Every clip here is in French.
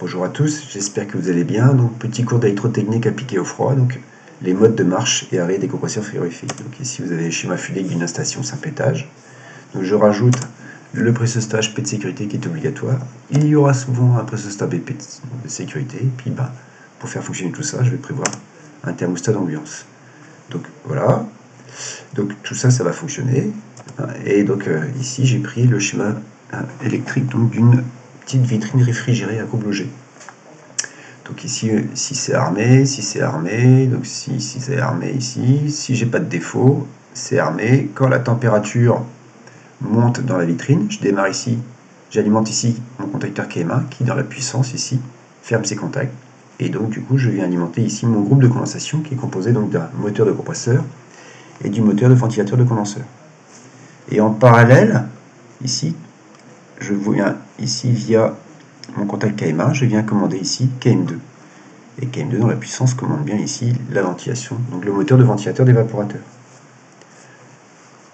Bonjour à tous, j'espère que vous allez bien. Donc petit cours d'électrotechnique appliqué au froid, donc les modes de marche et arrêt des compresseurs frigorifiques. Donc ici vous avez le schéma fulique d'une installation simple étage. Donc je rajoute le pressostat HP de sécurité qui est obligatoire. Il y aura souvent un pressostat BP de sécurité. Et puis pour faire fonctionner tout ça, je vais prévoir un thermostat d'ambiance. Donc voilà. Donc tout ça, ça va fonctionner. Et donc ici j'ai pris le schéma électrique d'une petite vitrine réfrigérée à coupe logée. Donc ici, si c'est armé, donc si c'est armé ici, si j'ai pas de défaut, c'est armé. Quand la température monte dans la vitrine, je démarre ici, j'alimente ici mon contacteur KMA qui dans la puissance ici ferme ses contacts. Et donc du coup je viens alimenter ici mon groupe de condensation qui est composé donc d'un moteur de compresseur et du moteur de ventilateur de condenseur. Et en parallèle, ici, je viens ici via mon contact KMA, je viens commander ici KM2. Et KM2 dans la puissance commande bien ici la ventilation, donc le moteur de ventilateur d'évaporateur.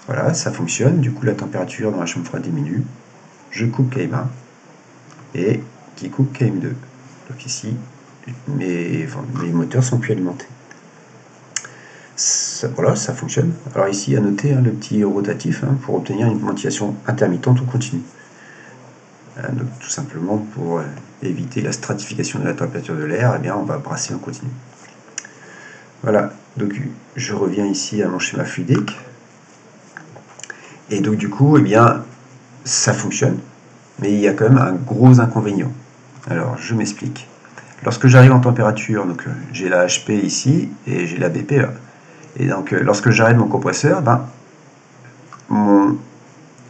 Voilà, ça fonctionne, du coup la température dans la chambre froide diminue. Je coupe KMA et qui coupe KM2. Donc ici, mes moteurs sont plus alimentés. Voilà, ça fonctionne. Alors ici, à noter le petit rotatif pour obtenir une ventilation intermittente ou continue. Donc, tout simplement pour éviter la stratification de la température de l'air, on va brasser en continu. Voilà, donc je reviens ici à mon schéma fluidique. Et donc du coup, ça fonctionne, mais il y a quand même un gros inconvénient. Alors, je m'explique. Lorsque j'arrive en température, donc j'ai la HP ici et j'ai la BP là. Et donc, lorsque j'arrête mon compresseur, mon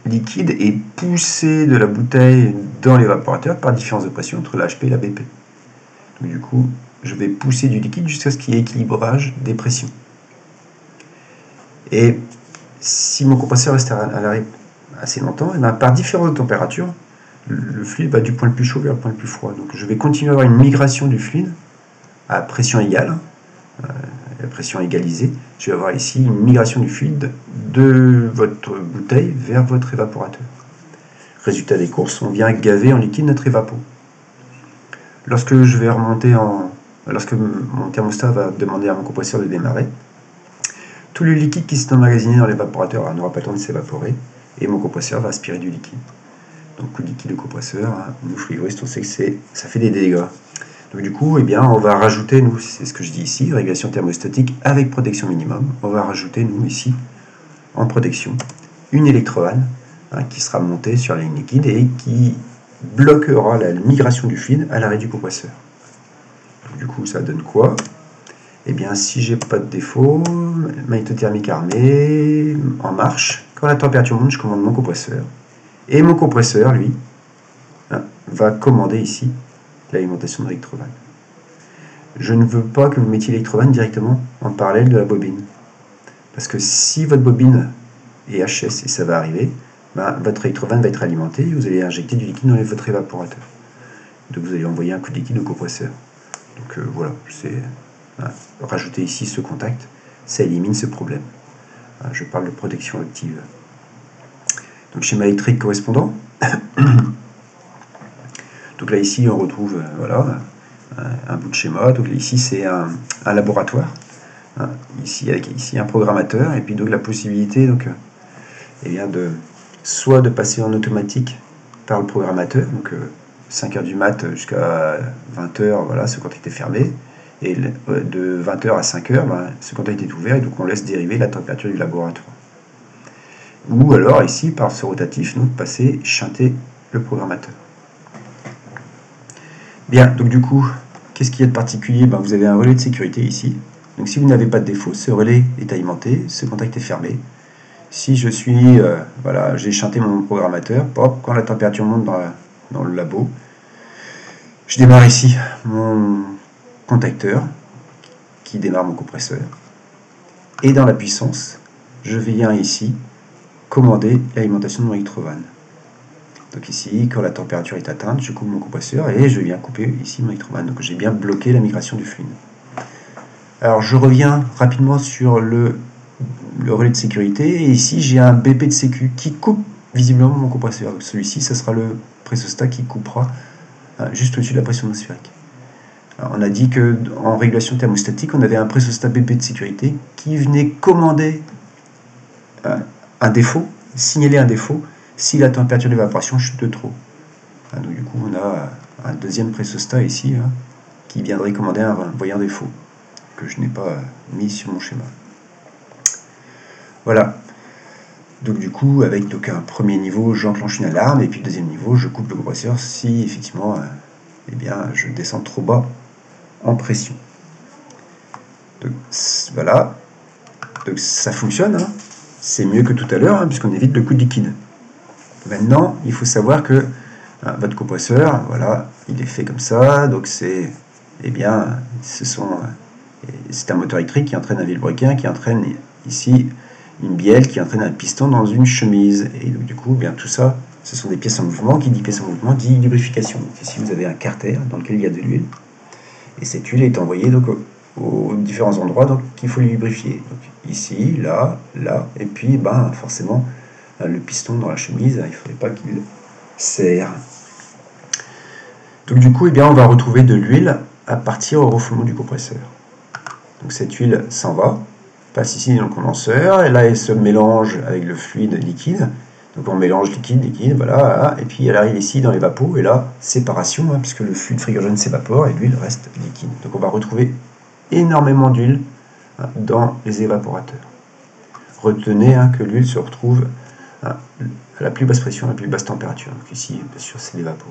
liquide est poussé de la bouteille dans l'évaporateur par différence de pression entre la HP et la BP. Donc, du coup, je vais pousser du liquide jusqu'à ce qu'il y ait équilibrage des pressions. Et si mon compresseur reste à l'arrêt assez longtemps, par différence de température, le fluide va du point le plus chaud vers le point le plus froid. Donc, je vais continuer à avoir une migration du fluide à pression égale. La pression égalisée, je vais avoir ici une migration du fluide de votre bouteille vers votre évaporateur. Résultat des courses, on vient gaver en liquide notre évapo. Lorsque je vais lorsque mon thermostat va demander à mon compresseur de démarrer, tout le liquide qui s'est emmagasiné dans l'évaporateur n'aura pas le temps de s'évaporer et mon compresseur va aspirer du liquide. Donc coup de liquide au compresseur, nous frigoristes on sait que ça fait des dégâts. Donc du coup, on va rajouter, nous, c'est ce que je dis ici, régulation thermostatique avec protection minimum. On va rajouter, nous, ici, en protection, une électrovanne qui sera montée sur la ligne liquide et qui bloquera la migration du fluide à l'arrêt du compresseur. Donc, du coup, ça donne quoi? Si j'ai pas de défaut, magnétothermique armée, en marche, quand la température monte, je commande mon compresseur. Et mon compresseur, lui, va commander ici l'alimentation de l'électrovanne. Je ne veux pas que vous mettiez l'électrovanne directement en parallèle de la bobine. Parce que si votre bobine est HS, et ça va arriver, votre électrovanne va être alimentée et vous allez injecter du liquide dans votre évaporateur. Donc vous allez envoyer un coup de liquide au compresseur. Donc voilà, rajouter ici ce contact, ça élimine ce problème. Je parle de protection active. Donc schéma électrique correspondant. Donc là ici on retrouve un bout de schéma. Donc ici c'est un laboratoire. Ici avec un programmateur et puis donc la possibilité soit de passer en automatique par le programmateur. Donc 5h du mat jusqu'à 20h, voilà, ce contact est fermé. Et de 20h à 5h, ce contact est ouvert et donc on laisse dériver la température du laboratoire. Ou alors ici par ce rotatif, passer chanter le programmateur. Bien, donc du coup, qu'est-ce qu'il y a de particulier? Vous avez un relais de sécurité ici. Donc si vous n'avez pas de défaut, ce relais est alimenté, ce contact est fermé. Si je suis, j'ai chanté mon programmateur, quand la température monte dans le labo, je démarre ici mon contacteur qui démarre mon compresseur. Et dans la puissance, je viens ici commander l'alimentation de mon électrovanne. Donc ici, quand la température est atteinte, je coupe mon compresseur et je viens couper ici mon électrovanne. Donc j'ai bien bloqué la migration du fluide. Alors je reviens rapidement sur le relais de sécurité. Et ici, j'ai un BP de sécu qui coupe visiblement mon compresseur. Donc celui-ci, ça sera le pressostat qui coupera juste au-dessus de la pression atmosphérique. Alors, on a dit qu'en régulation thermostatique, on avait un pressostat BP de sécurité qui venait commander un défaut, signaler un défaut, si la température d'évaporation chute de trop. Donc du coup, on a un deuxième pressostat ici, qui viendrait commander un voyant défaut, que je n'ai pas mis sur mon schéma. Voilà. Donc du coup, avec un premier niveau, j'enclenche une alarme, et puis le deuxième niveau, je coupe le compresseur si effectivement eh bien, je descends trop bas en pression. Donc voilà. Donc ça fonctionne, c'est mieux que tout à l'heure, puisqu'on évite le coup de liquide. Maintenant, il faut savoir que votre compresseur, voilà, il est fait comme ça, donc c'est, eh bien, c'est un moteur électrique qui entraîne un vilebrequin, qui entraîne ici une bielle, qui entraîne un piston dans une chemise. Et donc du coup, bien tout ça, ce sont des pièces en mouvement. Qui dit pièces en mouvement dit lubrification. Donc ici, vous avez un carter dans lequel il y a de l'huile, et cette huile est envoyée donc aux différents endroits donc qu'il faut lubrifier. Donc ici, là, là, et puis forcément le piston dans la chemise, il ne faudrait pas qu'il serre. Donc du coup, eh bien, on va retrouver de l'huile à partir au refoulement du compresseur. Donc cette huile s'en va, passe ici dans le condenseur, et là elle se mélange avec le fluide liquide. Donc on mélange liquide, voilà, et puis elle arrive ici dans les vapos, et là, séparation, puisque le fluide frigorigène s'évapore et l'huile reste liquide. Donc on va retrouver énormément d'huile dans les évaporateurs. Retenez que l'huile se retrouve à la plus basse pression, à la plus basse température. Donc ici, bien sûr, c'est les vapos.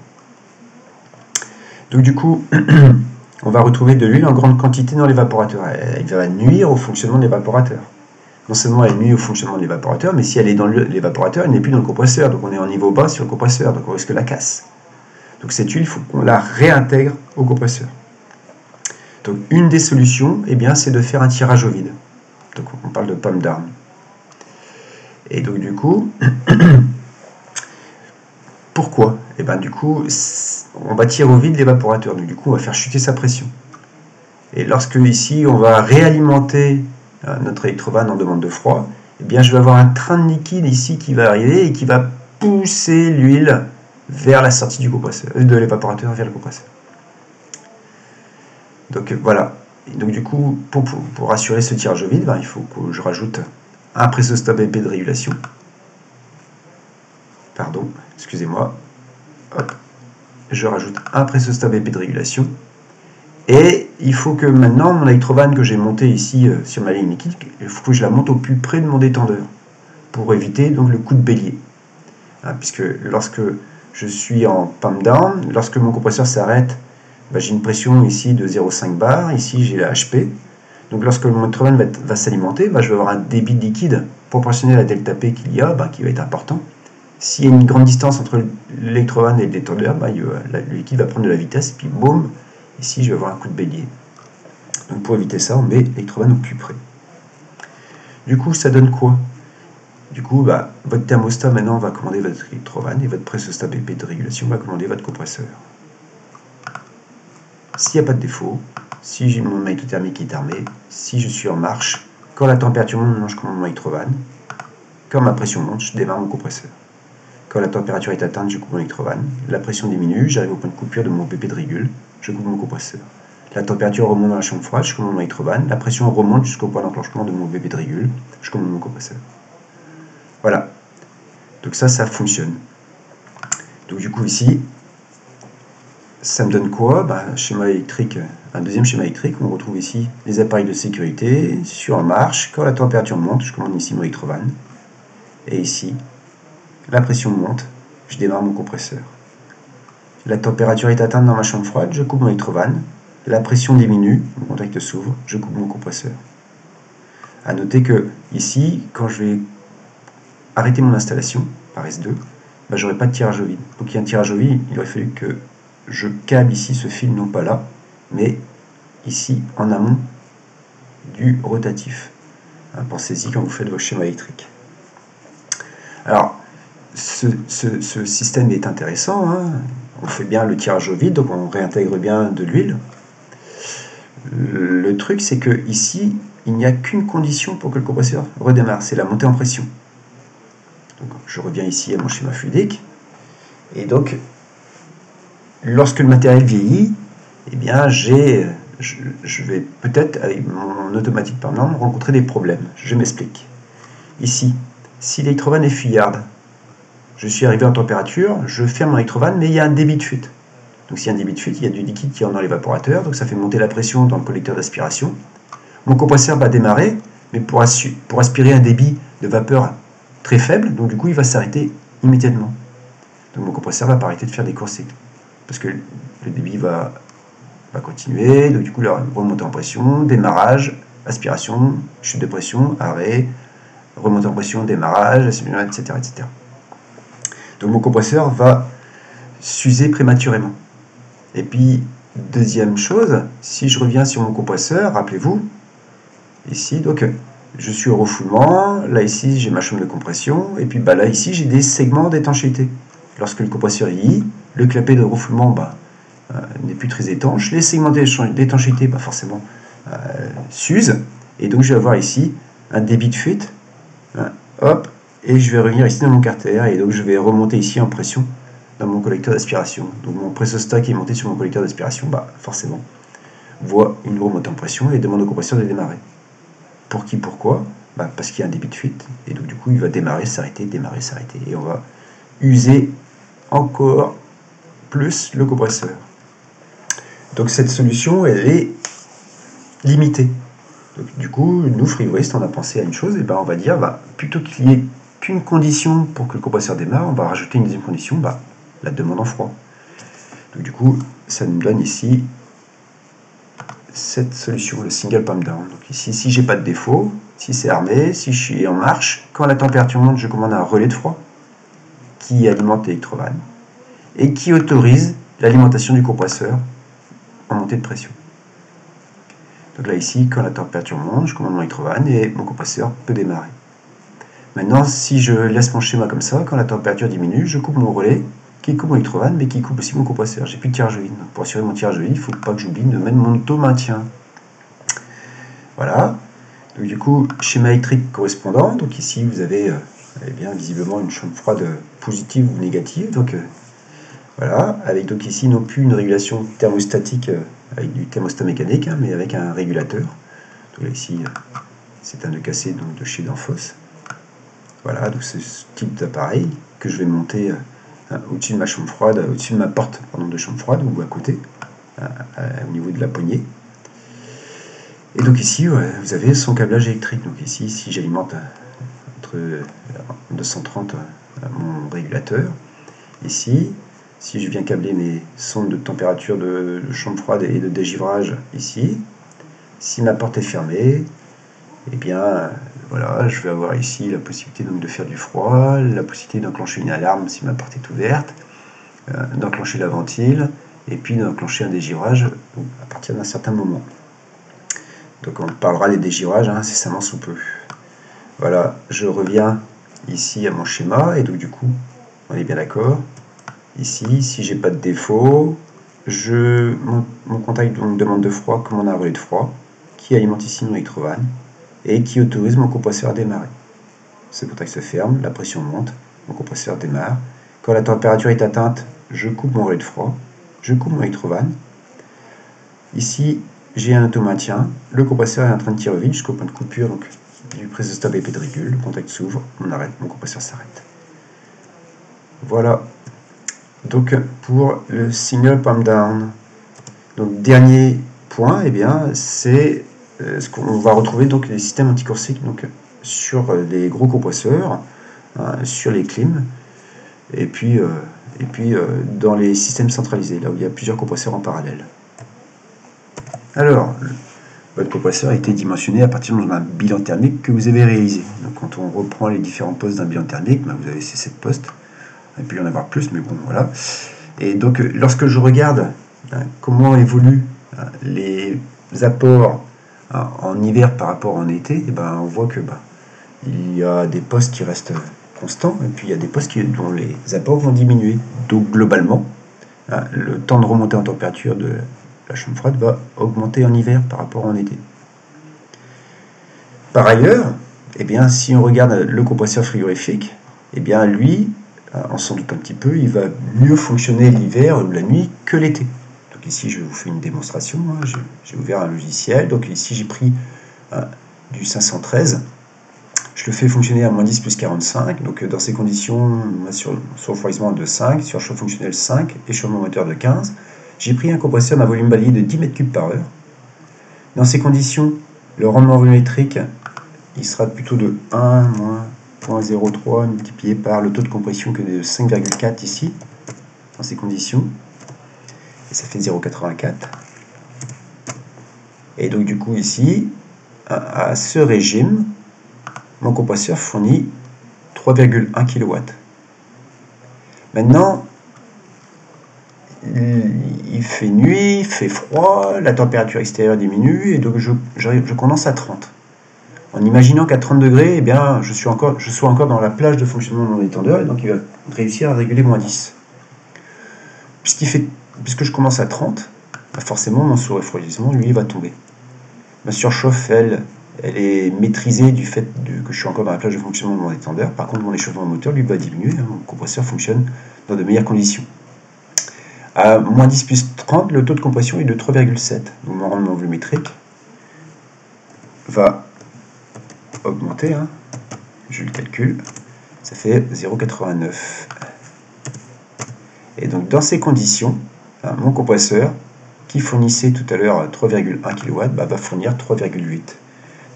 Donc du coup, on va retrouver de l'huile en grande quantité dans l'évaporateur. Elle va nuire au fonctionnement de l'évaporateur. Non seulement elle nuit au fonctionnement de l'évaporateur, mais si elle est dans l'évaporateur, elle n'est plus dans le compresseur. Donc on est en niveau bas sur le compresseur, donc on risque la casse. Donc cette huile, il faut qu'on la réintègre au compresseur. Donc une des solutions, eh bien, c'est de faire un tirage au vide. Donc on parle de pump down. Et donc du coup, pourquoi? Et bien du coup, on va tirer au vide l'évaporateur. Donc du coup, on va faire chuter sa pression. Et lorsque ici, on va réalimenter notre électrovanne en demande de froid, eh bien, je vais avoir un train de liquide ici qui va arriver et qui va pousser l'huile vers la sortie du compresseur, de l'évaporateur vers le compresseur. Donc voilà. Et donc du coup, pour assurer ce tirage au vide, il faut que je rajoute un pressostat BP de régulation. Pardon, excusez-moi. Hop. Je rajoute un pressostat BP de régulation. Et il faut que maintenant, mon électrovanne que j'ai montée ici sur ma ligne liquide, il faut que je la monte au plus près de mon détendeur pour éviter donc le coup de bélier. Puisque lorsque je suis en pump down, lorsque mon compresseur s'arrête, j'ai une pression ici de 0,5 bar, ici j'ai la HP. Donc lorsque mon électrovanne va s'alimenter, je vais avoir un débit de liquide proportionnel à delta P qu'il y a, qui va être important. S'il y a une grande distance entre l'électrovanne et le détendeur, le liquide va prendre de la vitesse, puis boum, ici je vais avoir un coup de bélier. Donc pour éviter ça, on met l'électrovanne au plus près. Du coup, ça donne quoi? Du coup, votre thermostat maintenant va commander votre électrovanne et votre pressostat BP de régulation va commander votre compresseur. S'il n'y a pas de défaut, si mon magnétothermique est armé, si je suis en marche, quand la température monte, je commande mon électrovanne. Quand ma pression monte, je démarre mon compresseur. Quand la température est atteinte, je coupe mon électrovanne. La pression diminue, j'arrive au point de coupure de mon BP de régule, je coupe mon compresseur. La température remonte dans la chambre froide, je commande mon électrovanne. La pression remonte jusqu'au point d'enclenchement de mon BP de régule, je commande mon compresseur. Voilà. Donc ça fonctionne. Donc du coup ici, ça me donne quoi? Schéma électrique, un deuxième schéma électrique. On retrouve ici les appareils de sécurité sur en marche. Quand la température monte, je commande ici mon électrovanne. Et ici, la pression monte, je démarre mon compresseur. La température est atteinte dans ma chambre froide, je coupe mon électrovanne. La pression diminue, mon contact s'ouvre, je coupe mon compresseur. A noter que ici, quand je vais arrêter mon installation par S2, je n'aurai pas de tirage au vide. Pour qu'il y ait un tirage au vide, il aurait fallu que je câble ici ce fil, non pas là, mais ici en amont du rotatif. Pensez-y quand vous faites vos schémas électriques. Alors, ce système est intéressant. On fait bien le tirage au vide, donc on réintègre bien de l'huile. Le truc, c'est que ici, il n'y a qu'une condition pour que le compresseur redémarre, c'est la montée en pression. Donc, je reviens ici à mon schéma fluidique. Et donc, lorsque le matériel vieillit, eh bien, je vais peut-être, avec mon automatique permanent, rencontrer des problèmes. Je m'explique. Ici, si l'électrovanne est fuyarde, je suis arrivé en température, je ferme mon électrovanne, mais il y a un débit de fuite. Donc s'il y a un débit de fuite, il y a du liquide qui entre dans l'évaporateur, donc ça fait monter la pression dans le collecteur d'aspiration. Mon compresseur va démarrer, mais pour aspirer un débit de vapeur très faible, donc du coup il va s'arrêter immédiatement. Donc mon compresseur va pas arrêter de faire des courts cycles, parce que le débit va continuer, donc du coup la remontée en pression, démarrage, aspiration, chute de pression, arrêt, remontée en pression, démarrage, etc., etc. Donc mon compresseur va s'user prématurément. Et puis, deuxième chose, si je reviens sur mon compresseur, rappelez-vous, ici, donc je suis au refoulement, là ici j'ai ma chambre de compression, et puis là ici j'ai des segments d'étanchéité. Lorsque le compresseur vieillit, le clapet de refoulement n'est plus très étanche, les segments d'étanchéité forcément s'usent, et donc je vais avoir ici un débit de fuite, hop, et je vais revenir ici dans mon carter, et donc je vais remonter ici en pression dans mon collecteur d'aspiration. Donc mon pressostat qui est monté sur mon collecteur d'aspiration, forcément, voit une remontée en pression et demande au compresseur de démarrer. Pour qui, pourquoi? Parce qu'il y a un débit de fuite, et donc du coup il va démarrer, s'arrêter, et on va user encore plus le compresseur. Donc cette solution, elle est limitée. Donc du coup, nous, frigoristes, on a pensé à une chose, et on va dire, plutôt qu'il n'y ait qu'une condition pour que le compresseur démarre, on va rajouter une deuxième condition, la demande en froid. Donc du coup, ça nous donne ici cette solution, le single pump down. Donc ici, si j'ai pas de défaut, si c'est armé, si je suis en marche, quand la température monte, je commande un relais de froid qui alimente l'électrovanne et qui autorise l'alimentation du compresseur en montée de pression. Donc là ici, quand la température monte, je commande mon électrovanne et mon compresseur peut démarrer. Maintenant, si je laisse mon schéma comme ça, quand la température diminue, je coupe mon relais, qui coupe mon électrovanne, mais qui coupe aussi mon compresseur. J'ai plus de tirage de vide. Donc pour assurer mon tirage de vide, il ne faut pas que j'oublie de mettre mon auto-maintien. Voilà. Donc du coup, schéma électrique correspondant. Donc ici, vous avez visiblement une chambre froide positive ou négative. Donc voilà, avec donc ici non plus une régulation thermostatique avec du thermostat mécanique, mais avec un régulateur. Donc là ici, c'est un nœud cassé donc de chez Danfoss. Voilà, donc c'est ce type d'appareil que je vais monter au-dessus de ma chambre froide, au-dessus de ma porte de chambre froide ou à côté, au niveau de la poignée. Et donc ici, vous avez son câblage électrique. Donc ici, si j'alimente entre 230 mon régulateur, ici, si je viens câbler mes sondes de température de chambre froide et de dégivrage ici, si ma porte est fermée, eh bien, voilà, je vais avoir ici la possibilité donc de faire du froid, la possibilité d'enclencher une alarme si ma porte est ouverte, d'enclencher la ventile, et puis d'enclencher un dégivrage à partir d'un certain moment. Donc on parlera des dégivrages incessamment sous peu. Voilà, je reviens ici à mon schéma, et donc du coup, on est bien d'accord. Ici, si j'ai pas de défaut, mon contact donc demande de froid commande un relais de froid qui alimente ici mon électrovanne et qui autorise mon compresseur à démarrer. Ce contact se ferme, la pression monte, mon compresseur démarre. Quand la température est atteinte, je coupe mon relais de froid, je coupe mon électrovanne. Ici, j'ai un automaintien, le compresseur est en train de tirer au vide jusqu'au point de coupure donc, du pressostat BP de régule, le contact s'ouvre, on arrête, mon compresseur s'arrête. Voilà. Donc pour le single pump down. Donc dernier point, c'est ce qu'on va retrouver donc les systèmes anticoursiques donc sur les gros compresseurs, sur les clims, et puis dans les systèmes centralisés, là où il y a plusieurs compresseurs en parallèle. Alors, votre compresseur a été dimensionné à partir d'un bilan thermique que vous avez réalisé. Donc quand on reprend les différents postes d'un bilan thermique, vous avez ces 7 postes. Il peut y en avoir plus, mais bon, voilà. Et donc, lorsque je regarde comment évoluent les apports en hiver par rapport en été, on voit que il y a des postes qui restent constants, et puis il y a des postes dont les apports vont diminuer. Donc, globalement, le temps de remontée en température de la chambre froide va augmenter en hiver par rapport en été. Par ailleurs, si on regarde le compresseur frigorifique, lui, on s'en doute un petit peu, il va mieux fonctionner l'hiver ou la nuit que l'été. Donc ici, je vous fais une démonstration. Hein. J'ai ouvert un logiciel. Donc ici, j'ai pris du 513. Je le fais fonctionner à moins 10 plus 45. Donc dans ces conditions, sur le refroidissement de 5, sur le chauffe fonctionnel 5 et sur mon moteur de 15, j'ai pris un compresseur d'un volume balayé de 10 m3 par heure. Dans ces conditions, le rendement volumétrique, il sera plutôt de 1 moins 0,03 multiplié par le taux de compression que de 5,4 ici, dans ces conditions. Et ça fait 0,84. Et donc du coup ici, à ce régime, mon compresseur fournit 3,1 kW. Maintenant, il fait nuit, il fait froid, la température extérieure diminue, et donc je condense à 30. En imaginant qu'à 30 degrés, eh bien, je sois encore dans la plage de fonctionnement de mon étendeur, et donc il va réussir à réguler moins 10. Puisque je commence à 30, bah forcément mon sous-refroidissement, lui, va tomber. Ma surchauffe, elle est maîtrisée du fait que je suis encore dans la plage de fonctionnement de mon étendeur. Par contre, mon échauffement moteur, lui, va diminuer. Mon compresseur fonctionne dans de meilleures conditions. À moins 10 plus 30, le taux de compression est de 3,7. Donc mon rendement volumétrique va augmenter. Hein. Je le calcule. Ça fait 0,89. Et donc dans ces conditions, mon compresseur, qui fournissait tout à l'heure 3,1 kW, va fournir 3,8.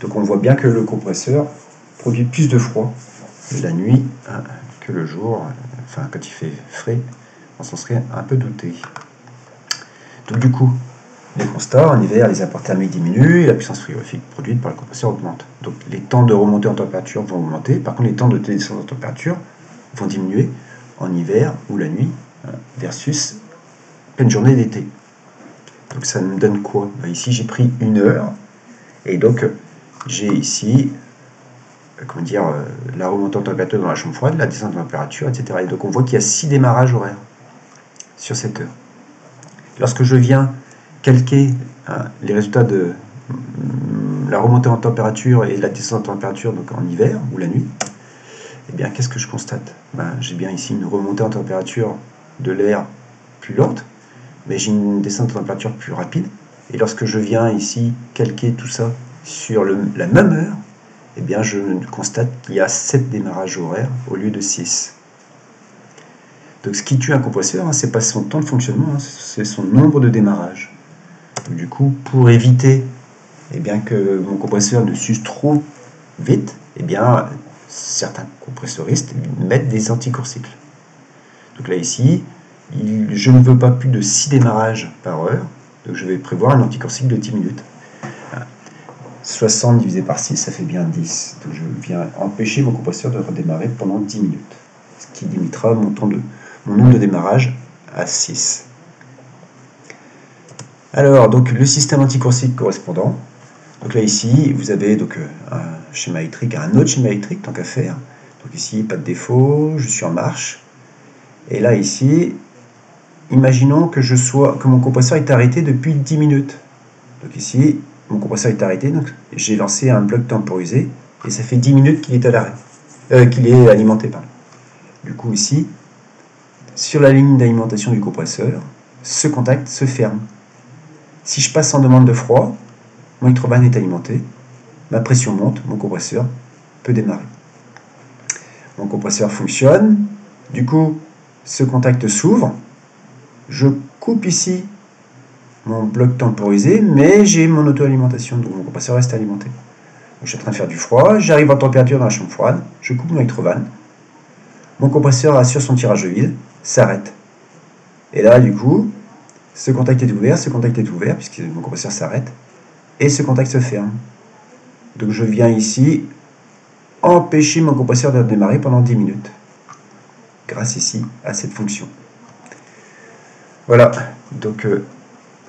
Donc on voit bien que le compresseur produit plus de froid la nuit que le jour. Enfin, quand il fait frais, on s'en serait un peu douté. Donc du coup, les constats, en hiver, les apports thermiques diminuent et la puissance frigorifique produite par le compresseur augmente. Donc les temps de remontée en température vont augmenter, par contre les temps de descente en température vont diminuer en hiver ou la nuit versus pleine journée d'été. Donc ça me donne quoi? Ici j'ai pris 1 heure, et donc j'ai ici la remontée en température dans la chambre froide, la descente en température, etc. Et donc on voit qu'il y a 6 démarrages horaires sur cette heure. Lorsque je viens calquer les résultats de la remontée en température et la descente en température donc en hiver ou la nuit, eh bien qu'est-ce que je constate? J'ai bien ici une remontée en température de l'air plus lente, mais j'ai une descente en température plus rapide. Et lorsque je viens ici calquer tout ça sur la même heure, eh bien je constate qu'il y a 7 démarrages horaires au lieu de 6. Donc ce qui tue un compresseur, ce n'est pas son temps de fonctionnement, c'est son nombre de démarrages. Donc, du coup, pour éviter que mon compresseur ne s'use trop vite, certains compressoristes mettent des anticourt-cycles. Donc là ici, je ne veux pas plus de 6 démarrages par heure, donc je vais prévoir un anticourt-cycle de 10 minutes. 60 divisé par 6, ça fait bien 10. Donc je viens empêcher mon compresseur de redémarrer pendant 10 minutes, ce qui limitera mon nombre de démarrage à 6. Alors, donc le système anticourt-cycle correspondant. Donc là ici, vous avez donc un schéma électrique, un autre schéma électrique, tant qu'à faire. Donc ici, pas de défaut, je suis en marche. Et là ici, imaginons que mon compresseur est arrêté depuis 10 minutes. Donc ici, mon compresseur est arrêté, donc j'ai lancé un bloc temporisé, et ça fait 10 minutes qu'il est à l'arrêt, qu'il est alimenté. Pardon. Du coup ici, sur la ligne d'alimentation du compresseur, ce contact se ferme. Si je passe en demande de froid, mon électrobahn est alimenté, ma pression monte, mon compresseur peut démarrer. Mon compresseur fonctionne, du coup ce contact s'ouvre, je coupe ici mon bloc temporisé, mais j'ai mon auto-alimentation, donc mon compresseur reste alimenté. Donc, je suis en train de faire du froid, j'arrive en température dans la chambre froide, je coupe mon électrobahn, mon compresseur assure son tirage de vide, s'arrête. Et là, du coup, ce contact est ouvert, puisque mon compresseur s'arrête, et ce contact se ferme. Donc je viens ici empêcher mon compresseur de démarrer pendant 10 minutes, grâce ici à cette fonction. Voilà, donc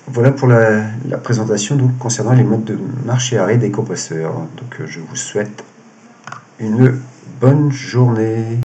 voilà pour la présentation donc, concernant les modes de marche et arrêt des compresseurs. Donc je vous souhaite une bonne journée.